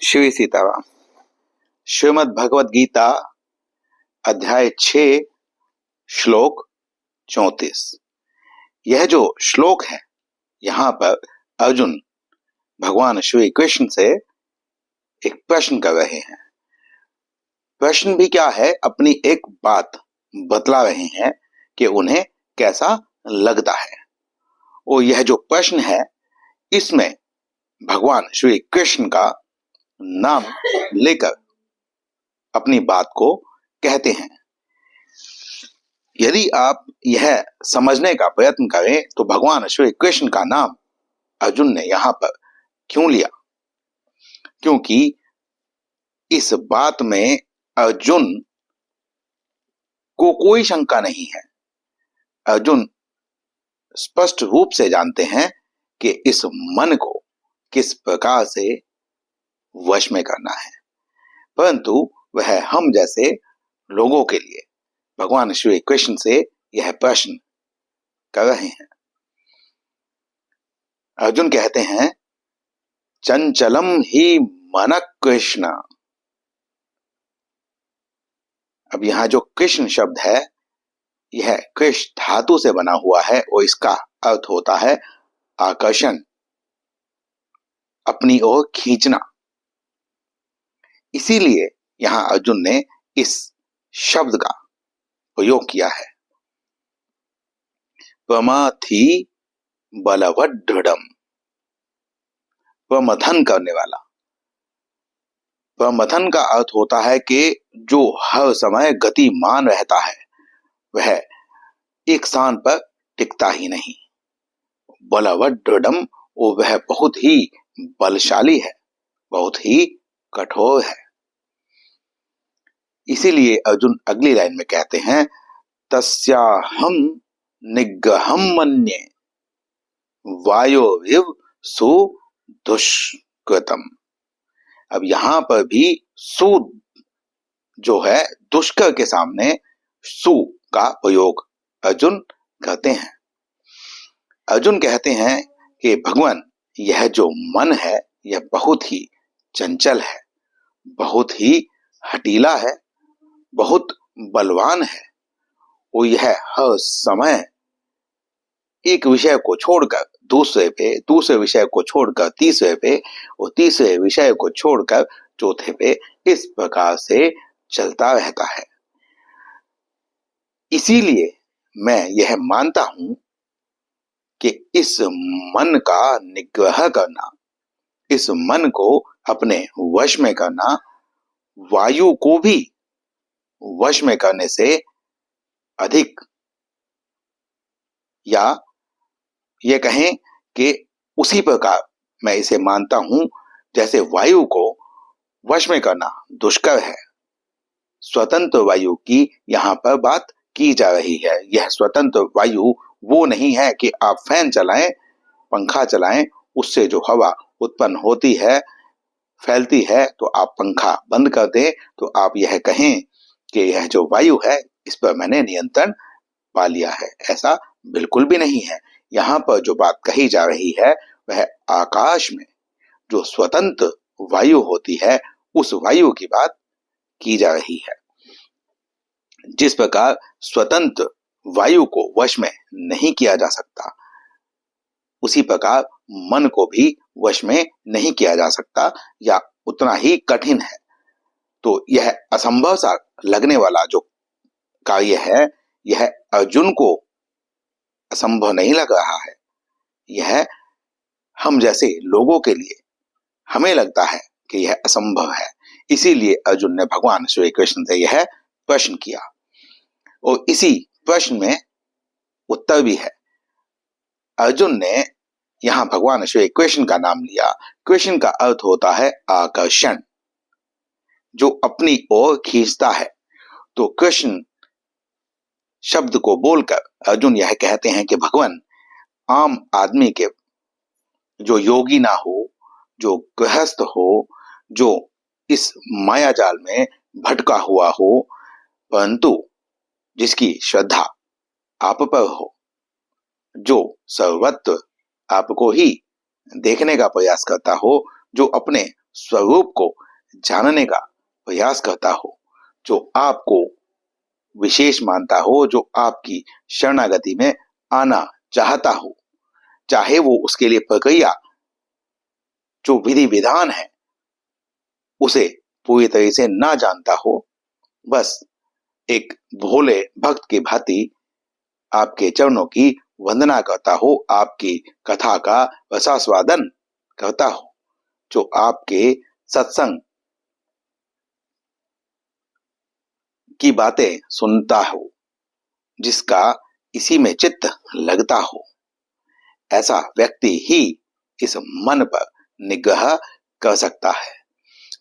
श्री सीताराम। श्रीमद् भगवद गीता अध्याय 6 श्लोक 34। यह जो श्लोक है, यहाँ पर अर्जुन भगवान श्री कृष्ण से एक प्रश्न कर रहे हैं। प्रश्न भी क्या है, अपनी एक बात बतला रहे हैं कि उन्हें कैसा लगता है। और यह जो प्रश्न है, इसमें भगवान श्री कृष्ण का नाम लेकर अपनी बात को कहते हैं। यदि आप यह समझने का प्रयत्न करें तो भगवान श्री कृष्ण का नाम अर्जुन ने यहां पर क्यों लिया, क्योंकि इस बात में अर्जुन को कोई शंका नहीं है। अर्जुन स्पष्ट रूप से जानते हैं कि इस मन को किस प्रकार से वश में करना है, परंतु वह हम जैसे लोगों के लिए भगवान श्री कृष्ण से यह प्रश्न कर रहे हैं। अर्जुन कहते हैं, चंचलम ही मन कृष्ण। अब यहां जो कृष्ण शब्द है, यह कृष्ण धातु से बना हुआ है और इसका अर्थ होता है आकर्षण, अपनी ओर खींचना। इसीलिए यहां अर्जुन ने इस शब्द का प्रयोग किया है। प्रमाथि बलवदृढ़म, प्रमथन करने वाला। प्रमथन का अर्थ होता है कि जो हर समय गतिमान रहता है, वह एक स्थान पर टिकता ही नहीं। बलवदृढ़म, और वह बहुत ही बलशाली है, बहुत ही कठोर है। इसीलिए अर्जुन अगली लाइन में कहते हैं, तस्याहं निग्रहं मन्ये वायोरिव सुदुष्कृतम्। अब यहां पर भी सु जो है, दुष्कर के सामने सु का प्रयोग अर्जुन करते हैं। अर्जुन कहते हैं कि भगवान, यह जो मन है, यह बहुत ही चंचल है, बहुत ही हठीला है, बहुत बलवान है। और यह हर समय एक विषय को छोड़कर दूसरे पे, दूसरे विषय को छोड़कर तीसरे पे, और तीसरे विषय को छोड़कर चौथे पे, इस प्रकार से चलता रहता है। इसीलिए मैं यह मानता हूं कि इस मन का निग्रह करना, इस मन को अपने वश में करना, वायु को भी वश में करने से अधिक, या ये कहें कि उसी प्रकार मैं इसे मानता हूं जैसे वायु को वश में करना दुष्कर है। स्वतंत्र वायु की यहां पर बात की जा रही है। यह स्वतंत्र वायु वो नहीं है कि आप फैन चलाएं, पंखा चलाएं, उससे जो हवा उत्पन्न होती है, फैलती है, तो आप पंखा बंद कर दें तो आप यह कहें कि यह जो वायु है, इस पर मैंने नियंत्रण पा लिया है। ऐसा बिल्कुल भी नहीं है। यहाँ पर जो बात कही जा रही है, वह आकाश में जो स्वतंत्र वायु होती है, उस वायु की बात की जा रही है। जिस प्रकार स्वतंत्र वायु को वश में नहीं किया जा सकता, उसी प्रकार मन को भी वश में नहीं किया जा सकता, या उतना ही कठिन है। तो यह असंभव सा लगने वाला जो कार्य है, यह अर्जुन को असंभव नहीं लग रहा है। यह हम जैसे लोगों के लिए हमें लगता है कि यह असंभव है। इसीलिए अर्जुन ने भगवान श्री कृष्ण से यह प्रश्न किया, और इसी प्रश्न में उत्तर भी है। अर्जुन ने यहां भगवान श्री कृष्ण का नाम लिया। कृष्ण का अर्थ होता है आकर्षण, जो अपनी ओर खींचता है। तो कृष्ण शब्द को बोलकर अर्जुन यह कहते हैं कि भगवान, आम आदमी के, जो योगी ना हो, जो गृहस्थ हो, जो इस माया जाल में भटका हुआ हो, परंतु जिसकी श्रद्धा आप पर हो, जो सर्वत्र आपको ही देखने का प्रयास करता हो, जो अपने स्वरूप को जानने का प्रयास करता हो, जो आपको विशेष मानता हो, जो आपकी शरणागति में आना चाहता हो, चाहे वो उसके लिए प्रक्रिया, जो विधि विधान है, उसे पूरी तरह से ना जानता हो, बस एक भोले भक्त की भांति आपके चरणों की वंदना करता हो, आपकी कथा का रसास्वादन करता हो, जो आपके सत्संग की बातें सुनता हो, जिसका इसी में चित्त लगता हो, ऐसा व्यक्ति ही इस मन पर निग्रह कर सकता है।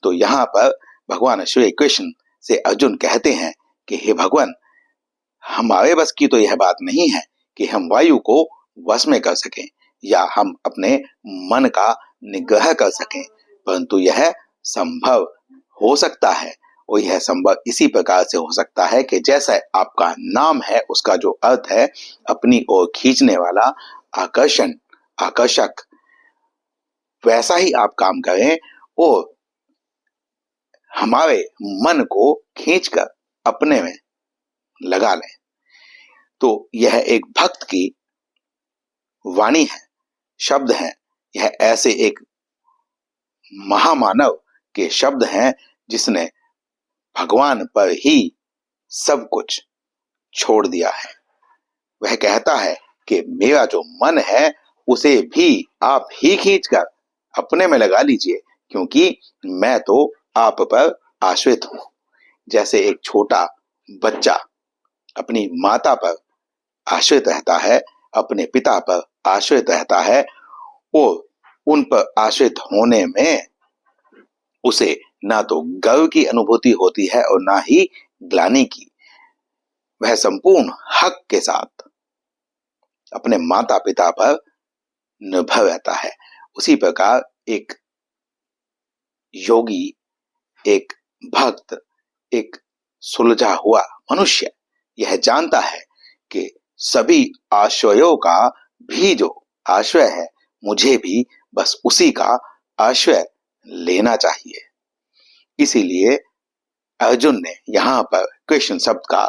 तो यहाँ पर भगवान श्री कृष्ण से अर्जुन कहते हैं कि हे भगवान, हमारे बस की तो यह बात नहीं है कि हम वायु को वश में कर सकें या हम अपने मन का निग्रह कर सकें, परंतु यह संभव हो सकता है। और यह संभव इसी प्रकार से हो सकता है कि जैसा आपका नाम है, उसका जो अर्थ है अपनी ओर खींचने वाला, आकर्षण, आकर्षक, वैसा ही आप काम करें और हमारे मन को खींचकर अपने में लगा लें। तो यह एक भक्त की वाणी है, शब्द हैं। यह ऐसे एक महामानव के शब्द हैं जिसने भगवान पर ही सब कुछ छोड़ दिया है। वह कहता है कि मेरा जो मन है उसे भी आप ही खींचकर अपने में लगा लीजिए, क्योंकि मैं तो आप पर आश्रित हूं। जैसे एक छोटा बच्चा अपनी माता पर आश्रित रहता है, अपने पिता पर आश्रित रहता है, और उन पर आश्रित होने में उसे ना तो गर्व की अनुभूति होती है और ना ही ग्लानि की। वह संपूर्ण हक के साथ अपने माता पिता पर निर्भर रहता है। उसी प्रकार एक योगी, एक भक्त, एक सुलझा हुआ मनुष्य यह जानता है कि सभी आश्रयों का भी जो आश्रय है, मुझे भी बस उसी का आश्रय लेना चाहिए। इसीलिए अर्जुन ने यहाँ पर कृष्ण शब्द का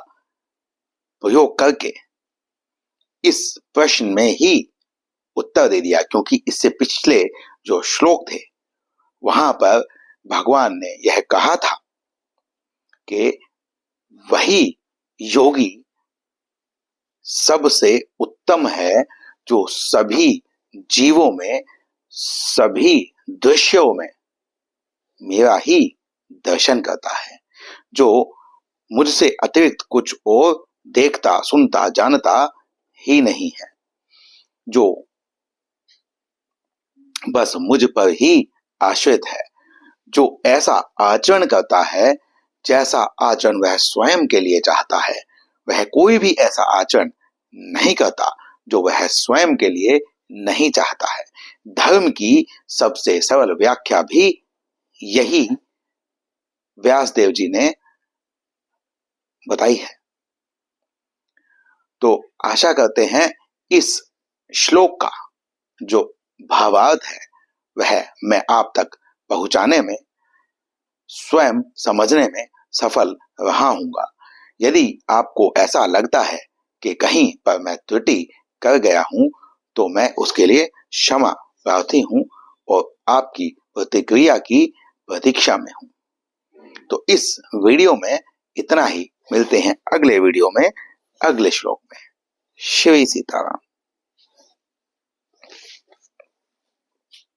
प्रयोग करके इस प्रश्न में ही उत्तर दे दिया, क्योंकि इससे पिछले जो श्लोक थे वहां पर भगवान ने यह कहा था कि वही योगी सबसे उत्तम है जो सभी जीवों में, सभी दृश्यों में मेरा ही दर्शन करता है, जो मुझसे अतिरिक्त कुछ और देखता, सुनता, जानता ही नहीं है, जो बस मुझ पर ही आश्रित है, जो ऐसा आचरण करता है जैसा आचरण वह स्वयं के लिए चाहता है। वह कोई भी ऐसा आचरण नहीं करता जो वह स्वयं के लिए नहीं चाहता है। धर्म की सबसे सरल व्याख्या भी यही व्यासदेव जी ने बताई है। तो आशा करते हैं इस श्लोक का जो भावार्थ है वह मैं आप तक पहुंचाने में, स्वयं समझने में सफल रहा हूंगा। यदि आपको ऐसा लगता है कि कहीं पर मैं त्रुटि कर गया हूं, तो मैं उसके लिए क्षमा प्रार्थी हूं और आपकी प्रतिक्रिया की प्रतीक्षा में हूं। तो इस वीडियो में इतना ही। मिलते हैं अगले वीडियो में, अगले श्लोक में। श्री सीताराम।